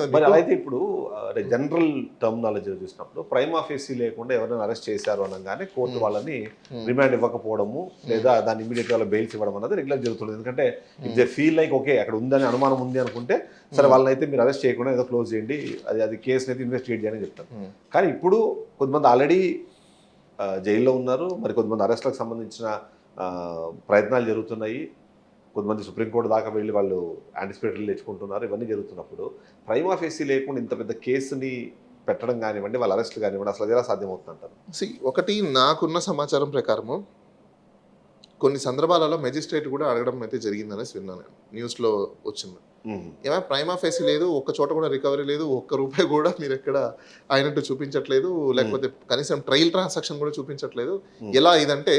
మరి అలా అయితే ఇప్పుడు జనరల్ టర్మినాలజీ చూసినప్పుడు ప్రైమా ఫేసీ లేకుండా ఎవరైనా అరెస్ట్ చేశారు అనగానే కోర్టు వాళ్ళని రిమాండ్ ఇవ్వకపోవడము లేదా దాన్ని ఇమీడియట్ గా బెయిల్స్ ఇవ్వడం అనేది రెగ్యులర్ జరుగుతుంది. ఎందుకంటే if they feel like okay అక్కడ ఉందని అనుమానం ఉంది అనుకుంటే సరే వాళ్ళని అయితే మీరు అరెస్ట్ చేయకుండా ఏదో క్లోజ్ చేయండి, అది కేసుని అయితే ఇన్వెస్టిగేట్ చేయని చెప్తారు. కానీ ఇప్పుడు కొంతమంది ఆల్రెడీ జైల్లో ఉన్నారు, మరి కొంతమంది అరెస్ట్లకు సంబంధించిన ప్రయత్నాలు జరుగుతున్నాయి, కొంతమంది సుప్రీంకోర్టు దాకా వెళ్ళి వాళ్ళు యాంటిసిపేటరీలు తెచ్చుకుంటున్నారు. ఇవన్నీ జరుగుతున్నప్పుడు ప్రైమా ఫేసీ లేకుండా ఇంత పెద్ద కేసుని పెట్టడం కానివ్వండి, వాళ్ళ అరెస్టులు కానివ్వండి, అసలు ఎలా సాధ్యమవుతుందంటారు? ఒకటి నాకున్న సమాచారం ప్రకారము కొన్ని సందర్భాలలో మెజిస్ట్రేట్ కూడా అడగడం అయితే జరిగిందనేసి విన్నాను, న్యూస్లో వచ్చింది. ఏమైనా ప్రైమా ఫేసీ లేదు, ఒక్క చోట కూడా రికవరీ లేదు, ఒక్క రూపాయి కూడా మీరు ఎక్కడ అయినట్టు చూపించట్లేదు, లేకపోతే కనీసం ట్రయల్ ట్రాన్సాక్షన్ కూడా చూపించట్లేదు. ఎలా ఇదంటే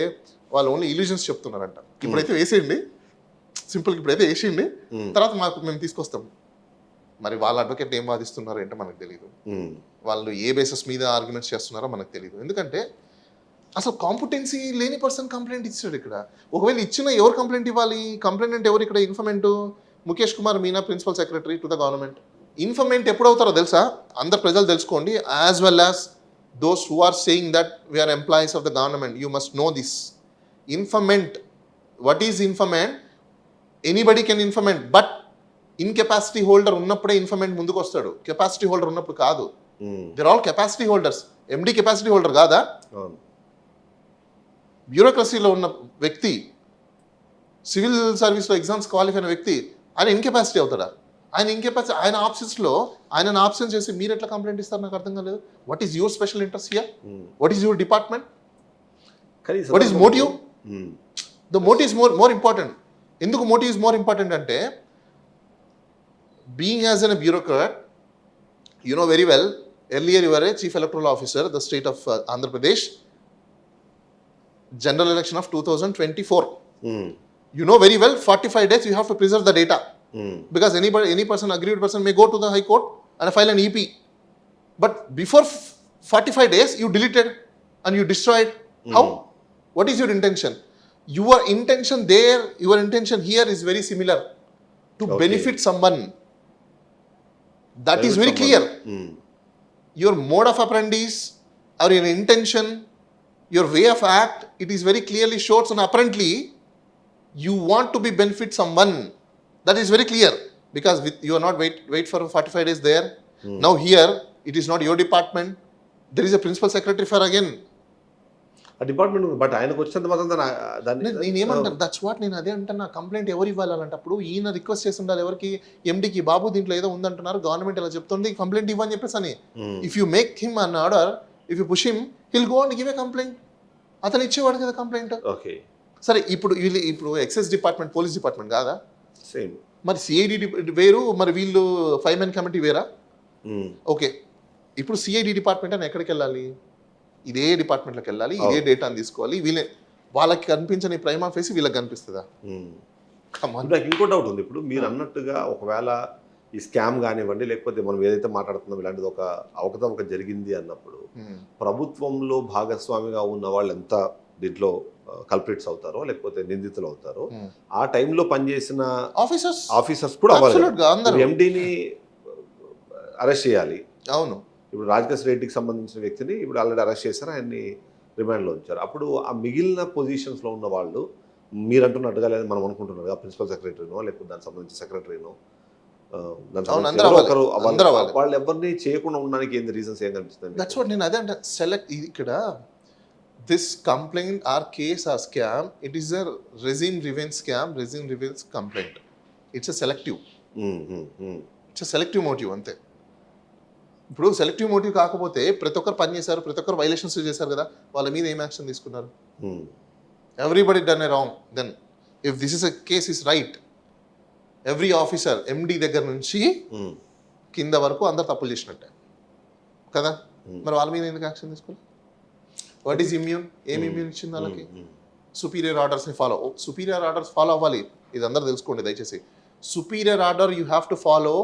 వాళ్ళు ఓన్లీ ఇల్యూజన్స్ చెప్తున్నారంట. ఇప్పుడైతే వేసేయండి, సింపుల్గా ఇప్పుడైతే వేసేయండి, తర్వాత మేము తీసుకొస్తాం. మరి వాళ్ళ అడ్వకేట్ ఏం వాదిస్తున్నారో ఏంటో మనకు తెలియదు, వాళ్ళు ఏ బేసిస్ మీద ఆర్గ్యుమెంట్స్ చేస్తున్నారో మనకు తెలియదు. ఎందుకంటే అసలు కాంపిటెన్సీ లేని పర్సన్ కంప్లైంట్ ఇచ్చాడు. ఇక్కడ ఒకవేళ ఇచ్చిన ఎవరు కంప్లైంట్ ఇవ్వాలి? కంప్లైంట్ ఎవరు ఇక్కడ? Informant Mukesh Kumar Meena, principal secretary to the government. Informant ఎప్పుడు అవుతారో తెలుసా? అందరు ప్రజలు తెలుసుకోండి, as well as those who are saying that we are employees of the government. You must know this. Informant, what is informant? Anybody can informant, but in capacity holder ఉన్నప్పుడే informant ముందుకు వస్తాడు, capacity holder ఉన్నప్పుడు కాదు. They're all capacity holders. MD capacity holder కాదా? బ్యూరోక్రసీలో ఉన్న వ్యక్తి, civil సర్వీస్లో ఎగ్జామ్స్ క్వాలిఫై అయిన వ్యక్తి, ఆయన ఇన్కెపాసిటీ అవుతాడా? ఆయన ఇన్కెపాసిటీ, ఆయన ఆప్షన్స్లో ఆయన ఆప్షన్ చేసి మీరు ఎట్లా కంప్లైంట్ ఇస్తారు? నాకు అర్థం కాలేదు. What is your special interest here? What is your department? What is motive? The motive is more important. ఎందుకు మోటివ్ ఇస్ మోర్ ఇంపార్టెంట్ అంటే, being as an bureaucrat, you know very well, earlier you are a chief electoral officer the state of Andhra Pradesh, general election of 2024. You know very well 45 days you have to preserve the data, because any person, aggrieved person may go to the high court and file an EP, but before 45 days you deleted and you destroyed. How? What is your intention? Your intention there, your intention here is very similar, to benefit someone. That is very clear. Your mode of operandi or your intention, your way of act, it is very clearly shows, and apparently you want to be benefit someone. That is very clear, because you are not wait for 45 days there. Now here it is not your department, there is a principal secretary for again ఆ department. But ఆయనకు వచ్చినంత మాత్రం దాన్ని నేను ఏమంటాను, that's what నేను అదే అంటాను. నా కంప్లైంట్ ఎవరు ఇవ్వాలంటప్పుడు ఈయన రిక్వెస్ట్ చేసి ఉండాలి ఎవరికి? ఎండికి, బాబు దీంట్లో ఏదో ఉందంటున్నారు, గవర్నమెంట్ ఇలా చెప్తుంది, కంప్లైంట్ ఇవ్వని చెప్పేసి అని. If you make him an order, if you push him, hill go and give a complaint. అతను ఇచ్చేవాడు కదా కంప్లైంట్. ఓకే, సరే, ఇప్పుడు ఎక్సైజ్ డిపార్ట్మెంట్, పోలీస్ డిపార్ట్మెంట్ కాదా? సేమ్. మరి సిఐడి వేరు, మరి వీళ్ళు 5 మెన్ కమిటీ వేరా? ఓకే, ఇప్పుడు సిఐడి డిపార్ట్మెంట్ అని ఎక్కడికి వెళ్ళాలి? ఇదే డిపార్ట్మెంట్లోకి వెళ్ళాలి, ఇదే డేటాను తీసుకోవాలి. వాళ్ళకి కనిపించని ప్రైమా ఫేసి వీళ్ళకి కనిపిస్తుందా? నాకు ఇంకో డౌట్ ఉంది. ఇప్పుడు మీరు అన్నట్టుగా ఒకవేళ ఈ స్కామ్ కానివ్వండి, లేకపోతే మనం ఏదైతే మాట్లాడుతున్నాం ఇలాంటిది ఒక అవకతవక జరిగింది అన్నప్పుడు, ప్రభుత్వంలో భాగస్వామిగా ఉన్న వాళ్ళు ఎంత దీంట్లో కల్ప్రిట్స్ అవుతారో లేకపోతే నిందితులు అవుతారో, ఆ టైంలో పనిచేసిన ఆఫీసర్స్ కూడా అవ్వాలి. ఎండీని అరెస్ట్ చేయాలి. అవును, ఇప్పుడు రాజకేశ్ రెడ్డికి సంబంధించిన వ్యక్తిని ఇప్పుడు ఆల్రెడీ అరెస్ట్ చేశారు, ఆయన్ని రిమాండ్లో ఉంచారు. అప్పుడు ఆ మిగిలిన పొజిషన్స్లో ఉన్న వాళ్ళు మీరు అంటున్నట్టుగా, లేదా మనం అనుకుంటున్నారు ప్రిన్సిపల్ సెక్రటరీనో లేకపోతే దానికి సంబంధించిన సెక్రటరీనో, వాళ్ళు ఎవరిని చేయకుండా ఉండడానికి ఏంది రీజన్స్ ఏం కనిపిస్తుంది? దట్స్ వాట్ నేను అదే అంటే, సెలెక్ట్ ఇక్కడ this complaint or case or scam, it is a regime revenge scam, regime revenge complaint. It's a selective, it's a selective motive అంతే. ఇప్పుడు సెలెక్టివ్ మోటివ్ కాకపోతే ప్రతి ఒక్కరు పని చేశారు, ప్రతి ఒక్కరు వైలేషన్స్ చేశారు కదా, వాళ్ళ మీద ఏం యాక్షన్ తీసుకున్నారు? Everybody done a wrong. Then if this is a case is right, every officer MD దగ్గర నుంచి కింద వరకు అందరు తప్పులు చేసినట్టే కదా, మరి వాళ్ళ మీద ఎందుకు యాక్షన్ తీసుకోవాలి? What is immune? ఏం ఇమ్యూన్ ఇచ్చింది వాళ్ళకి? సుపీరియర్ ఆర్డర్స్ని సుపీరియర్ ఆర్డర్స్ ఫాలో అవ్వాలి. ఇది అందరూ తెలుసుకోండి దయచేసి. Superior order you have to follow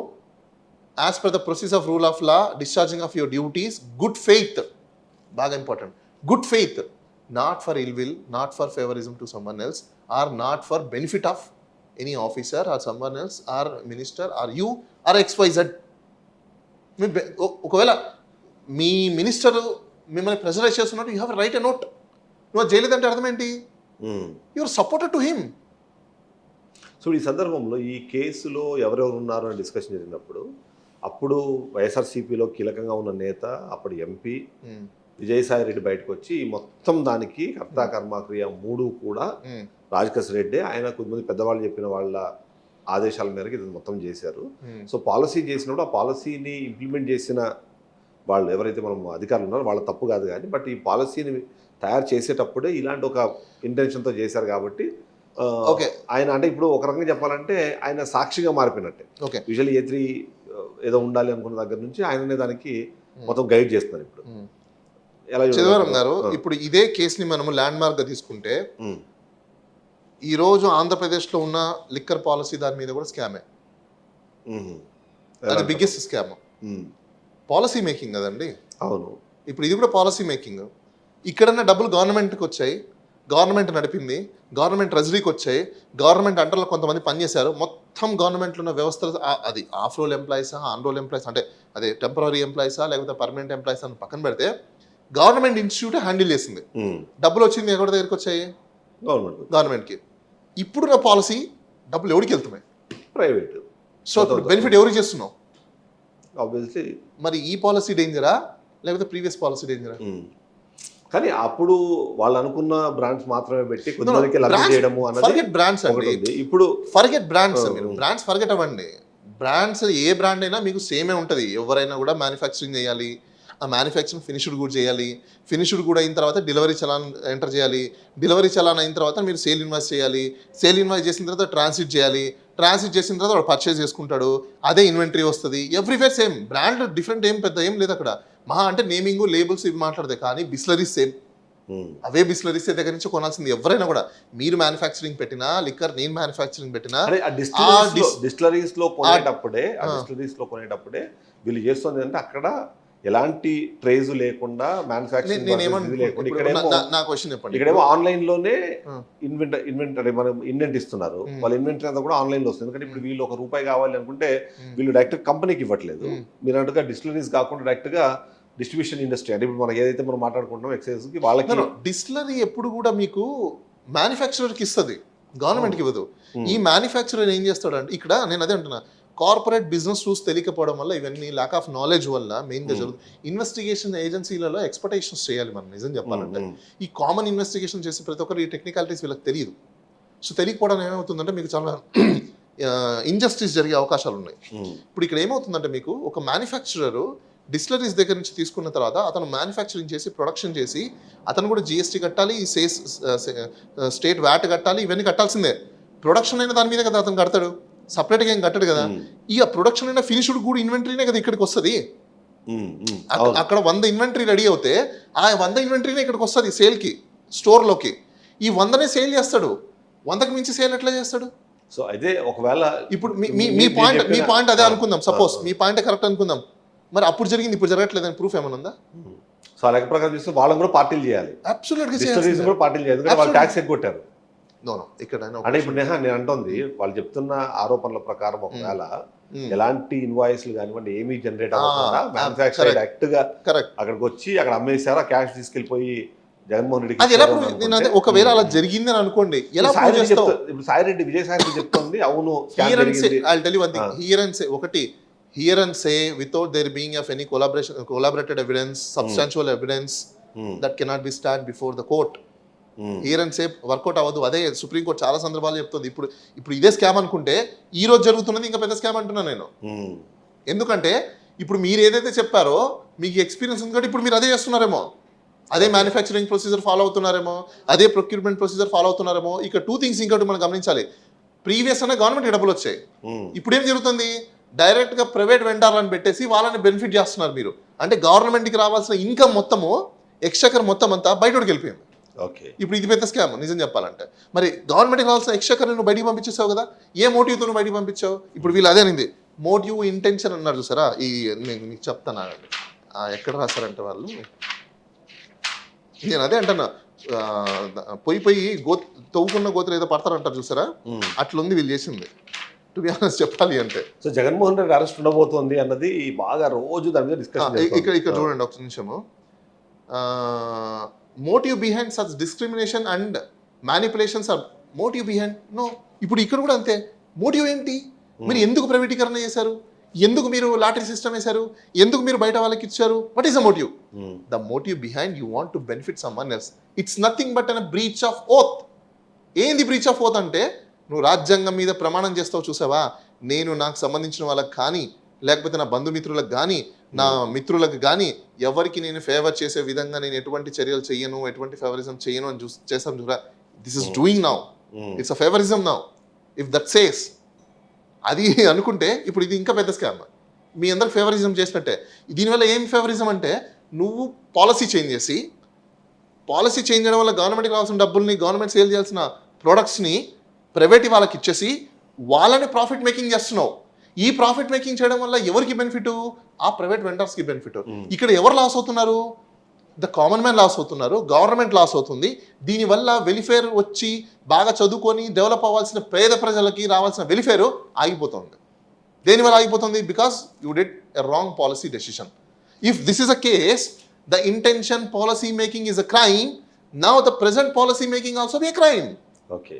as per the process of rule of law, discharging of your duties, good faith, బాగా important, good faith, not for ill will, not for favouritism to someone else, or not for benefit of any officer or someone else or minister or you or XYZ. ఒకవేళ మీ minister మిమ్మల్ని pressurise చేస్తున్నట్టు you have right a note. నువ్వు చేయలేదంటే అర్థం ఏంటి? Your supported to him. So ఈ సందర్భంలో ఈ కేసులో ఎవరెవరు ఉన్నారు అని డిస్కషన్ జరిగినప్పుడు అప్పుడు వైఎస్ఆర్సీపీలో కీలకంగా ఉన్న నేత అప్పుడు ఎంపీ విజయసాయి రెడ్డి బయటకు వచ్చి ఈ మొత్తం దానికి కర్తా కర్మక్రియ 3 కూడా రాజకేశ్ రెడ్డి ఆయన కొంతమంది పెద్దవాళ్ళు చెప్పిన వాళ్ళ ఆదేశాల మేరకు ఇది మొత్తం చేశారు. సో పాలసీ చేసినప్పుడు ఆ పాలసీని ఇంప్లిమెంట్ చేసిన వాళ్ళు ఎవరైతే మనం అధికారులు ఉన్నారో వాళ్ళ తప్పు కాదు కానీ బట్ ఈ పాలసీని తయారు చేసేటప్పుడే ఇలాంటి ఒక ఇంటెన్షన్తో చేశారు కాబట్టి ఓకే ఆయన అంటే ఇప్పుడు ఒక రకంగా చెప్పాలంటే ఆయన సాక్షిగా మారిపోయినట్టే. ఓకే యూజువల్లీ A3 ఏదో ఉండాలి అనుకున్న దగ్గర నుంచి ఆయననే దానికి మొత్తం గైడ్ చేస్తున్నారు. ఇప్పుడు ఎలా చిదంబరం గారు ఇప్పుడు ఇదే కేసుని మనము ల్యాండ్ మార్క్ గా తీసుకుంటే ఈ రోజు ఆంధ్రప్రదేశ్లో ఉన్న లిక్కర్ పాలసీ దాని మీద కూడా స్కామే. అది బిగ్గెస్ట్ స్కామ్. పాలసీ మేకింగ్ కదండి. అవును. ఇప్పుడు ఇది కూడా పాలసీ మేకింగ్. ఇక్కడన్నా డబ్బులు గవర్నమెంట్కి వచ్చాయి, గవర్నమెంట్ నడిపింది, గవర్నమెంట్ ట్రెజరీకి వచ్చాయి, గవర్నమెంట్ అండర్లో కొంతమంది పనిచేశారు. మొత్తం గవర్నమెంట్లో ఉన్న వ్యవస్థలు అది ఆఫ్ రోల్ ఎంప్లాయీసా, ఆన్ రోల్ ఎంప్లాయీస్ అంటే అదే టెంపరీ ఎంప్లాయీసా లేకపోతే పర్మనెంట్ ఎంప్లాయీస్ అని పక్కన పెడితే గవర్నమెంట్ ఇన్స్టిట్యూట్ హ్యాండిల్ చేసింది. డబ్బులు వచ్చింది ఎవరి దగ్గరికి వచ్చాయి? గవర్నమెంట్కి. ఇప్పుడున్న పాలసీ డబ్బులు ఎవరికి వెళ్తున్నాయి? ప్రైవేట్. సో బెనిఫిట్ ఎవరికి చేస్తున్నావు? ఆబ్వియస్లీ. మరి ఈ పాలసీ డేంజరా లేకపోతే ప్రీవియస్ పాలసీ డేంజరా? కానీ అప్పుడు వాళ్ళు అనుకున్న బ్రాండ్స్ మాత్రమే పెట్టి కొంతమందికి లబ్ధి చేయడము ఫర్గెట్ బ్రాండ్స్ అండి. ఇప్పుడు ఫర్గెట్ బ్రాండ్స్, మీరు బ్రాండ్స్ ఫర్గెట్ అవ్వండి. బ్రాండ్స్ ఏ బ్రాండ్ అయినా మీకు సేమే ఉంటుంది. ఎవరైనా కూడా మ్యానుఫ్యాక్చరింగ్ చేయాలి, ఆ మ్యానుఫ్యాక్చరింగ్ ఫినిష్డ్ కూడా చేయాలి, ఫినిష్డ్ కూడా అయిన తర్వాత డెలివరీ చలాన్ ఎంటర్ చేయాలి, డెలివరీ చలాన్ అయిన తర్వాత మీరు సేల్ ఇన్వాయిస్ చేయాలి, సేల్ ఇన్వాయిస్ చేసిన తర్వాత ట్రాన్సిట్ చేయాలి, ట్రాన్సిట్ చేసిన తర్వాత వాడు పర్చేస్ చేసుకుంటాడు, అదే ఇన్వెంటరీ వస్తుంది. Everywhere same. బ్రాండ్ డిఫరెంట్ ఏం పెద్ద ఏం లేదు అక్కడ. మహా అంటే నేమింగ్ లేబుల్స్ ఇవి మాట్లాడతాయి, కానీ బిస్లరీస్ సేమ్. అవే బిస్లరీస్ దగ్గర నుంచి కొనాల్సింది ఎవరైనా కూడా. మీరు మ్యానుఫ్యాక్చరింగ్ పెట్టినా లిక్కర్, నేను మ్యానుఫ్యాక్చరింగ్ పెట్టినా డిస్టిలరీస్ లో కొనేటప్పుడే వీళ్ళు చేస్తుంది అంటే అక్కడ ఎలాంటి ట్రేజ్ లేకుండా ఇక్కడేమో ఆన్లైన్ లోనే ఇన్వెంటరీ మనం ఇన్వెంట్ ఇస్తున్నారు. వాళ్ళ ఇన్వెంటరీ అంతా కూడా ఆన్లైన్ లో వస్తుంది. ఎందుకంటే ఇప్పుడు వీళ్ళు ₹1 కావాలి అనుకుంటే వీళ్ళు డైరెక్ట్ కంపెనీకి ఇవ్వట్లేదు. మీరు అన్నట్టుగా డిస్టిలరీస్ కాకుండా డైరెక్ట్ గా డిస్ట్రిబ్యూషన్ ఇండస్ట్రీ అంటే ఇప్పుడు మనం ఏదైతే మనం మాట్లాడుకుంటున్నాం ఎక్సైజ్ కి వాళ్ళకి డిస్టిలరీ ఎప్పుడు కూడా మీకు మ్యానుఫ్యాక్చరర్కి ఇస్తుంది, గవర్నమెంట్కి ఇవ్వదు. ఈ మ్యానుఫ్యాక్చరర్ ఏం చేస్తాడంటే ఇక్కడ నేను అదే అంటున్నా, కార్పొరేట్ బిజినెస్ రూల్స్ తెలియకపోవడం వల్ల ఇవన్నీ ల్యాక్ ఆఫ్ నాలెడ్జ్ వల్ల మెయిన్గా జరుగుతుంది. ఇన్వెస్టిగేషన్ ఏజెన్సీలలో ఎక్స్పెక్టేషన్స్ చేయాలి మనం నిజం చెప్పాలంటే. ఈ కామన్ ఇన్వెస్టిగేషన్ చేసే ప్రతి ఒక్కరు ఈ టెక్నికాలిటీస్ వీళ్ళకి తెలియదు. సో తెలియకపోవడం ఏమవుతుందంటే మీకు చాలా ఇంజస్టిస్ జరిగే అవకాశాలు ఉన్నాయి. ఇప్పుడు ఇక్కడ ఏమవుతుందంటే మీకు ఒక మ్యానుఫ్యాక్చరర్ డిస్టిలరీస్ దగ్గర నుంచి తీసుకున్న తర్వాత అతను మ్యానుఫ్యాక్చరింగ్ చేసి ప్రొడక్షన్ చేసి అతను కూడా GST కట్టాలి, స్టేట్ వ్యాట్ కట్టాలి, ఇవన్నీ కట్టాల్సిందే. ప్రొడక్షన్ అయిన దాని మీద కదా అతను కడతాడు, సపరేట్గా ఏం కట్టడు కదా. ఈ ప్రొడక్షన్ అయిన ఫినిష్డ్ కూడా ఇన్వెంటరీనే కదా ఇక్కడికి వస్తుంది. అక్కడ 100 ఇన్వెంటరీ రెడీ అవుతే ఆ 100 ఇన్వెంటరీనే ఇక్కడికి వస్తుంది సేల్కి, స్టోర్లోకి. ఈ 100నే సేల్ చేస్తాడు, 100కి మించి సేల్ ఎట్లా చేస్తాడు? సో అయితే ఒకవేళ ఇప్పుడు మీ పాయింట్ అదే అనుకుందాం, సపోజ్ మీ పాయింట్ కరెక్ట్ అనుకుందాం. మరి అప్పుడు జరిగింది ఇప్పుడు జరగట్లేదని ప్రూఫ్ ఏమైనా ఉందా? సో లెక్క ప్రకారం చూస్తే వాళ్ళని కూడా పార్టీలు చేయాలి, డిస్టిలరీస్ కూడా పార్టీలు చేయాలి. ఎందుకంటే వాళ్ళు ట్యాక్స్ ఎగ్గొట్టారు. అంటే ఇప్పుడు నేను అంటుంది వాళ్ళు చెప్తున్న ఆరోపణల ప్రకారం ఒకవేళ ఎలాంటి ఇన్వాయిస్లు కానివ్వండి ఏమీ జనరేట్ అవ్వకుండా మ్యానుఫ్యాక్చర్ డైరెక్ట్ గా అక్కడికి వచ్చి అక్కడ అమ్మేశారు, ఆ క్యాష్ తీసుకెళ్లిపోయి జగన్మోహన్ రెడ్డి. ఒకవేళ అలా జరిగింది అని అనుకోండి, ఇప్పుడు సాయిరెడ్డి విజయసాయి రెడ్డి చెప్తుంది అవును ఒకటి here and say without there being of any collaborated evidence, substantial evidence that cannot be stand before the court. Here and say work out అవ్వదు. అదే సుప్రీం కోర్ట్ చాలా సందర్భాలు చెప్తుంది. ఇప్పుడు ఇదే స్కామ్ అనుకుంటే ఈ రోజు జరుగుతున్నది ఇంకా పెద్ద స్కామ్ అంటున్నా నేను. ఎందుకంటే ఇప్పుడు మీరు ఏదైతే చెప్పారో మీకు ఎక్స్పీరియన్స్ ఉంది కాబట్టి ఇప్పుడు మీరు అదే చేస్తున్నారేమో, అదే మ్యానుఫ్యాక్చరింగ్ ప్రొసీజర్ ఫాలో అవుతున్నారేమో, అదే ప్రొక్యూర్మెంట్ ప్రొసీజర్ ఫాలో అవుతున్నారేమో. ఇక 2 things ఇంకోటి మనం గమనించాలి. ప్రీవియస్ అనే గవర్నమెంట్ డబ్బులు వచ్చాయి, ఇప్పుడు ఏం జరుగుతుంది? డైరెక్ట్గా ప్రైవేట్ వెండర్లను పెట్టేసి వాళ్ళని బెనిఫిట్ చేస్తున్నారు మీరు. అంటే గవర్నమెంట్కి రావాల్సిన ఇన్కమ్ మొత్తము ఎక్స్చకర్ మొత్తం అంతా బయటకు వెళ్ళిపోయింది. ఇప్పుడు ఇది పెద్ద స్కామ్ నిజం చెప్పాలంటే. మరి గవర్నమెంట్కి రావాల్సిన ఎక్స్చకర్ నువ్వు బయటికి పంపించేసావు కదా, ఏ మోటివ్తో నువ్వు బయటికి పంపించావు? ఇప్పుడు వీళ్ళు అదే అనింది మోటివ్ ఇంటెన్షన్ అన్నారు చూసారా. ఈ నేను మీకు చెప్తాను ఎక్కడ రాశారంటే వాళ్ళు, నేను అదే అంటున్నా, పోయి తవ్వుకున్న గోతులు ఏదో పడతారంటారు చూసారా, అట్లుంది వీళ్ళు చేసింది. టు బి ఆనెస్ట్ చెప్పాలి అంటే. సో జగన్మోహన్ రెడ్డి అరెస్ట్ ఉండబోతోంది అన్నది బాగా రోజు దాని మీద డిస్కషన్ ఇక్కడ చూడండి ఒక నిమిషము. Motive behind such discrimination and manipulations or motive behind no. ఇప్పుడు ఇక్కడ కూడా అంతే. మోటివ్ ఏంటి? మీరు ఎందుకు ప్రైవేటీకరణ చేశారు? ఎందుకు మీరు లాటరీ సిస్టమ్ వేశారు? ఎందుకు మీరు బయట వాళ్ళకి ఇచ్చారు? What is the motive? The motive behind you want to benefit someone else. It's nothing but an breach of oath. ఏంది బ్రీచ్ ఆఫ్ ఓత్ అంటే, నువ్వు రాజ్యాంగం మీద ప్రమాణం చేస్తావు చూసావా, నేను నాకు సంబంధించిన వాళ్ళకి కానీ లేకపోతే నా బంధుమిత్రులకు కానీ నా మిత్రులకు కానీ ఎవరికి నేను ఫేవర్ చేసే విధంగా నేను ఎటువంటి చర్యలు చెయ్యను, ఎటువంటి ఫేవరిజం చెయ్యను అని చేస్తాను చూరా. This is doing now. It's a favouritism now. If that says అది అనుకుంటే ఇప్పుడు ఇది ఇంకా పెద్ద స్కామ్. మీ అందరికి ఫేవరిజం చేసినట్టే. దీనివల్ల ఏం ఫేవరిజం అంటే, నువ్వు పాలసీ చేంజ్ చేసి, పాలసీ చేంజ్ చేయడం వల్ల గవర్నమెంట్కి రావాల్సిన డబ్బుల్ని, గవర్నమెంట్ సేల్ చేయాల్సిన ప్రోడక్ట్స్ని ప్రైవేట్ వాళ్ళకి ఇచ్చేసి వాళ్ళని ప్రాఫిట్ మేకింగ్ చేస్తున్నావు. ఈ ప్రాఫిట్ మేకింగ్ చేయడం వల్ల ఎవరికి బెనిఫిట్? ఆ ప్రైవేట్ వెండర్స్కి బెనిఫిట్. ఇక్కడ ఎవరు లాస్ అవుతున్నారు? ద కామన్ మ్యాన్ లాస్ అవుతున్నారు, గవర్నమెంట్ లాస్ అవుతుంది. దీనివల్ల వెలిఫేర్ వచ్చి బాగా చదువుకొని డెవలప్ అవ్వాల్సిన పేద ప్రజలకి రావాల్సిన వెలిఫేర్ ఆగిపోతుంది. దేనివల్ల ఆగిపోతుంది? Because you did a wrong policy decision. If this is a case, the intention policy making is a crime. Now the present policy making also be a crime. Okay.